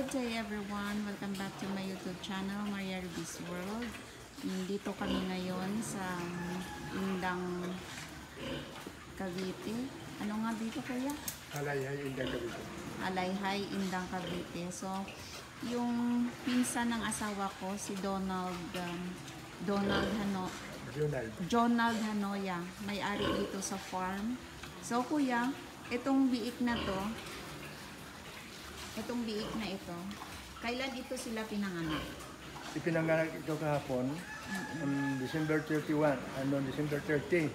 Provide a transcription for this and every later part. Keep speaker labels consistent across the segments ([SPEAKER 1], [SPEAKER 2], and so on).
[SPEAKER 1] Good day everyone! Welcome back to my YouTube channel, Maria Ruby's World. Dito kami ngayon sa Indang, Cavite. Ano nga dito kuya?
[SPEAKER 2] Alayhay, Indang, Cavite.
[SPEAKER 1] Alayhay, Indang, Cavite. So, yung pinsan ng asawa ko, si Donald Hanoya, may-ari dito sa farm. So kuya, itong biik na to, kailan ito sila pinanganak?
[SPEAKER 2] Ipinanganak ito kahapon, December 31, ano, December 30.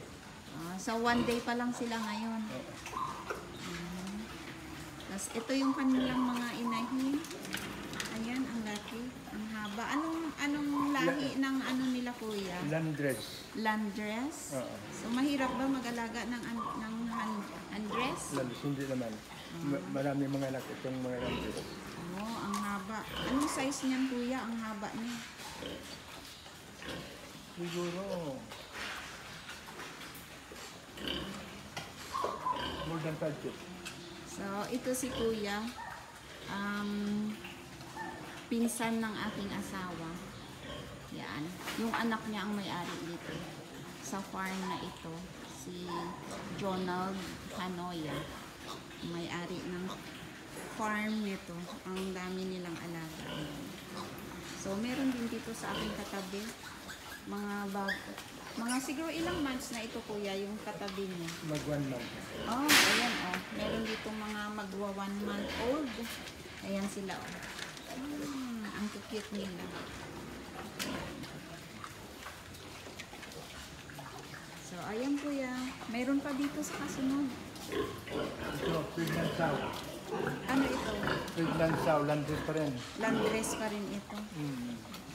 [SPEAKER 1] So one day pa lang sila ngayon. Tapos ito yung kanilang mga inahin. Ayan, ang laki, ang haba. Anong lahi ng ano nila kuya?
[SPEAKER 2] Landdress.
[SPEAKER 1] Landdress? So mahirap ba mag-alaga ng Landdress?
[SPEAKER 2] Landdress, hindi naman. Marami mga anak itong mga landdress.
[SPEAKER 1] Oh, ang haba. Anong size niyan kuya? Ang haba niya.
[SPEAKER 2] Siguro more than 5 feet.
[SPEAKER 1] So ito si kuya. Pinsan ng aking asawa. Yan. Yung anak niya ang may-ari dito. Sa farm na ito. Si Donald Hanoya. May-ari ng farm nito. Ang dami nilang alaga. So, meron din dito sa aking katabi. Mga siguro ilang months na ito kuya yung katabi niya.
[SPEAKER 2] Mag 1 month.
[SPEAKER 1] Oh, ayan oh. Meron dito mga magwa 1 month old. Ayan sila oh. Ang cute nila. So, ayan kuya. Mayroon pa dito sa kasunod.
[SPEAKER 2] Ito, pregnant sow.
[SPEAKER 1] Ano ito?
[SPEAKER 2] Pregnant sow, landdress pa rin.
[SPEAKER 1] Landdress pa rin ito.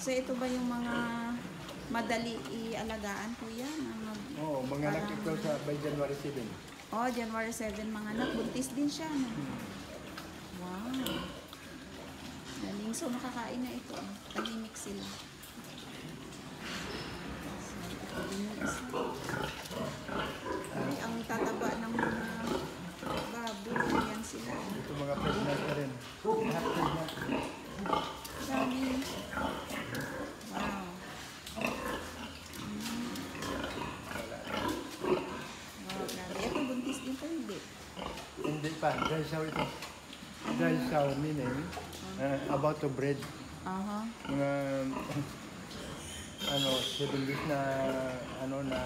[SPEAKER 1] So, ito ba yung mga madali ialagaan kuya?
[SPEAKER 2] Oo, mga anak ito by January 7.
[SPEAKER 1] Oh, January 7 mga anak. Buntis din siya. No? Wow. Galing. So, nakakain na ito. Tahimik sila. So, ito din yung isa. Ay, ang tataba ng mga baboy. Yan sila.
[SPEAKER 2] Ito mga pregnant pa rin. Lahat pregnant.
[SPEAKER 1] Dami. Wow. Wow, grabe. Ito, buntis din pa hindi.
[SPEAKER 2] Hindi pa. Dry sow ito. Dry sow meaning about to breed. Mga ano, 7 days na ano na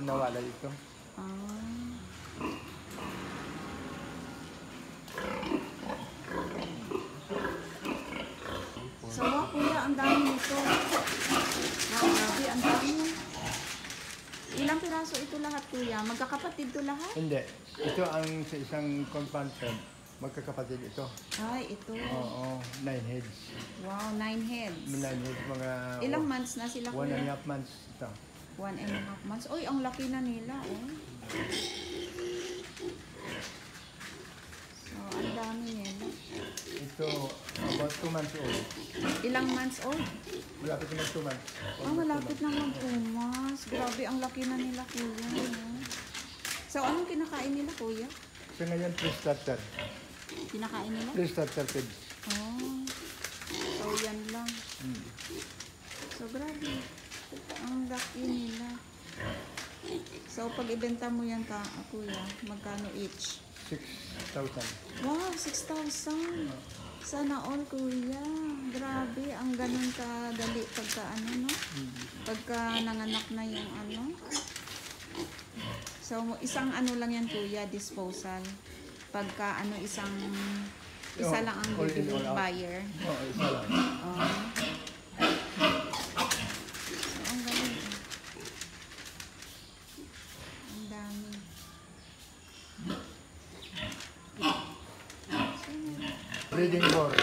[SPEAKER 2] nawala ito.
[SPEAKER 1] So, wow, kuya, ang dami nito. Wow, grabe, ang dami. Ilang piraso ito lahat, kuya? Magkakapatid to lahat?
[SPEAKER 2] Hindi. Ito ang sa isang compound shed. Magkakapatid ito.
[SPEAKER 1] Ay, ito.
[SPEAKER 2] Oo, 9 heads.
[SPEAKER 1] Wow, 9 heads.
[SPEAKER 2] 9 heads, mga
[SPEAKER 1] Ilang months na sila,
[SPEAKER 2] 1
[SPEAKER 1] kuya?
[SPEAKER 2] and a half months ito.
[SPEAKER 1] 1.5 months. Uy, ang laki na nila, oh. So, ang dami nila.
[SPEAKER 2] Ito, about 2 months old.
[SPEAKER 1] Ilang months old?
[SPEAKER 2] Malapit na mag 2 months.
[SPEAKER 1] Malapit na mag-2 Grabe, ang laki na nila, kuya. No? So, anong kinakain nila, kuya?
[SPEAKER 2] So ngayon, pre-starter.
[SPEAKER 1] Kinakain nila?
[SPEAKER 2] Pre-starter feeds.
[SPEAKER 1] Oh. So, yan lang. So, grabe. Ang laki nila. So, pag ibenta mo yan ka, kuya, magkano each?
[SPEAKER 2] 6,000.
[SPEAKER 1] Wow, 6,000. Sana all, kuya. Grabe, ang ganun kadali pagka ano, no? Pagka nanganak na yung ano. So, isang ano lang yan, kuya, disposal. Pagka ano, isa lang ang bibili buyer.
[SPEAKER 2] Oo, isa lang.
[SPEAKER 1] So, ang galing. Ang dami.
[SPEAKER 2] Breeding board.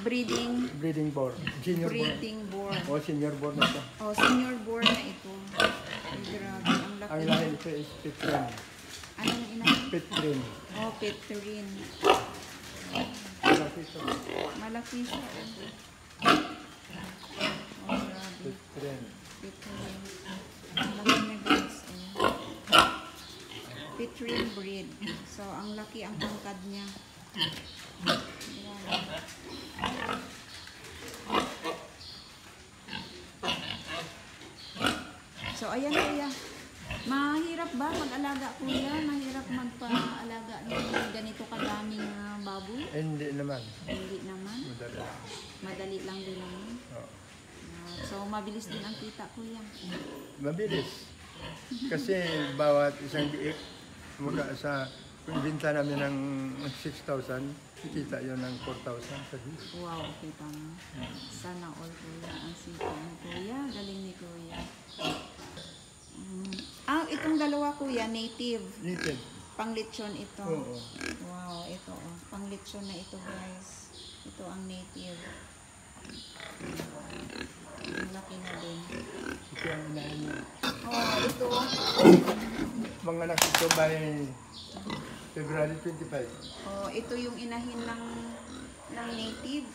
[SPEAKER 1] Breeding
[SPEAKER 2] board. Junior
[SPEAKER 1] board.
[SPEAKER 2] board. O, senior board na ito.
[SPEAKER 1] Oh, senior board na ito. Ay, grabe, ang laki.
[SPEAKER 2] Ang lahi ito is Petrin.
[SPEAKER 1] Anong ina?
[SPEAKER 2] Petrin.
[SPEAKER 1] Oh, Petrin.
[SPEAKER 2] Malaki ito.
[SPEAKER 1] Malaki siya. Oh, grabe.
[SPEAKER 2] Petrin.
[SPEAKER 1] Petrin. Ang laki na guys. Petrin breed. So, ang laki ang pangkad niya. So, ayan kuya. Mahirap ba mag-alaga kuya? Mahirap magpa-alaga ng ganito kadaming baboy?
[SPEAKER 2] Hindi naman.
[SPEAKER 1] Hindi naman.
[SPEAKER 2] Madali lang.
[SPEAKER 1] Madali lang din naman.
[SPEAKER 2] Oo.
[SPEAKER 1] So, mabilis din ang kita kuya.
[SPEAKER 2] Mabilis. Kasi bawat isang biik, mula sa kung binta namin ng 6,000, kita yun ng 4,000 sa bis.
[SPEAKER 1] Wow, kita mo. Sana all kuya. Ang sipag ni kuya. Galing ni kuya. Itong dalawa kuya, native.
[SPEAKER 2] Native.
[SPEAKER 1] Panglitsyon ito.
[SPEAKER 2] Oo.
[SPEAKER 1] Wow, ito oh. Panglitsyon na ito guys. Ito ang native. Ang laki na din.
[SPEAKER 2] Ito ang inahin niya.
[SPEAKER 1] Oh, ito.
[SPEAKER 2] Mga anak ito by February 25.
[SPEAKER 1] Oh, ito yung inahin ng native.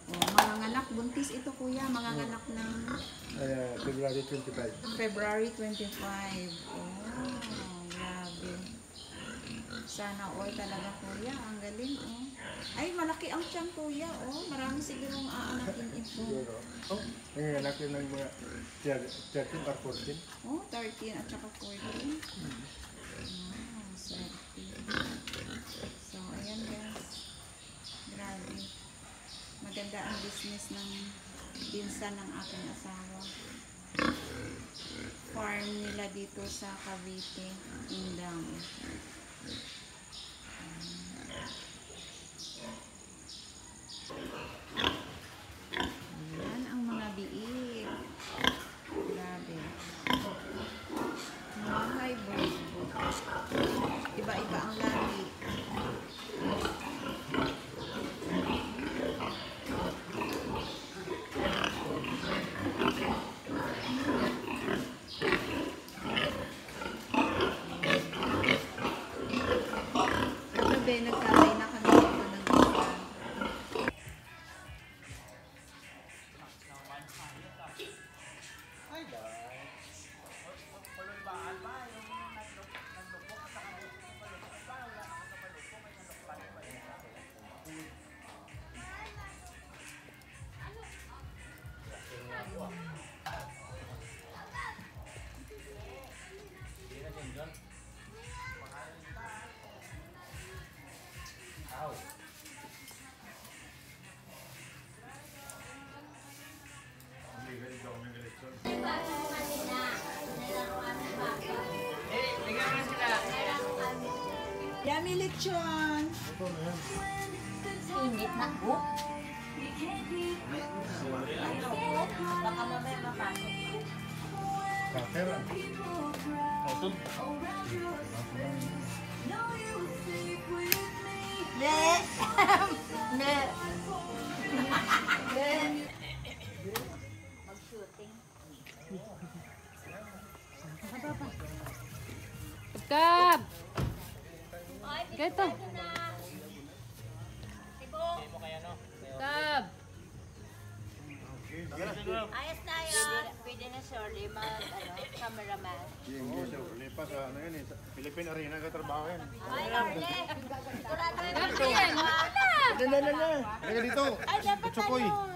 [SPEAKER 1] Oh, manganganak. Buntis ito kuya. Manganganak ng
[SPEAKER 2] February 25.
[SPEAKER 1] February 25. Oh, grabe. Sana all talaga kuya. Ang galing oh. Ay, malaki ang tiyan kuya oh. Marami sigurong aanakin ito.
[SPEAKER 2] Siguro. Oh, ang anak yun ng mga 13 or 14.
[SPEAKER 1] Oh, 13 at saka 14. Wow, swerte. So, ayan guys. Grabe. Maganda ang business ng pinsan ng aking asawa. Farm nila dito sa Cavite, Indang. Ayan ang mga biik. Grabe. Mga hybrid. Iba-iba ang lahi. Kagabi, nagkatay na kami dito ng isa. Yummy lechon!
[SPEAKER 3] Init na po. Baka mamaya mapasok.
[SPEAKER 2] Kakera.
[SPEAKER 3] Ne! Ne! Mag-shooting.
[SPEAKER 4] Kab! Ganito. Kab!
[SPEAKER 3] Ayos na yun. Pwede na Shirley cameraman.
[SPEAKER 2] Lipas sa ano yan eh. Philippine Arena ka trabaho yan.
[SPEAKER 3] Ay, Shirley! Sigurado na
[SPEAKER 4] Kab, yan! Wala!
[SPEAKER 2] Na. Halika dito.
[SPEAKER 3] Ay, dapat
[SPEAKER 2] Tsukoy.
[SPEAKER 3] ano.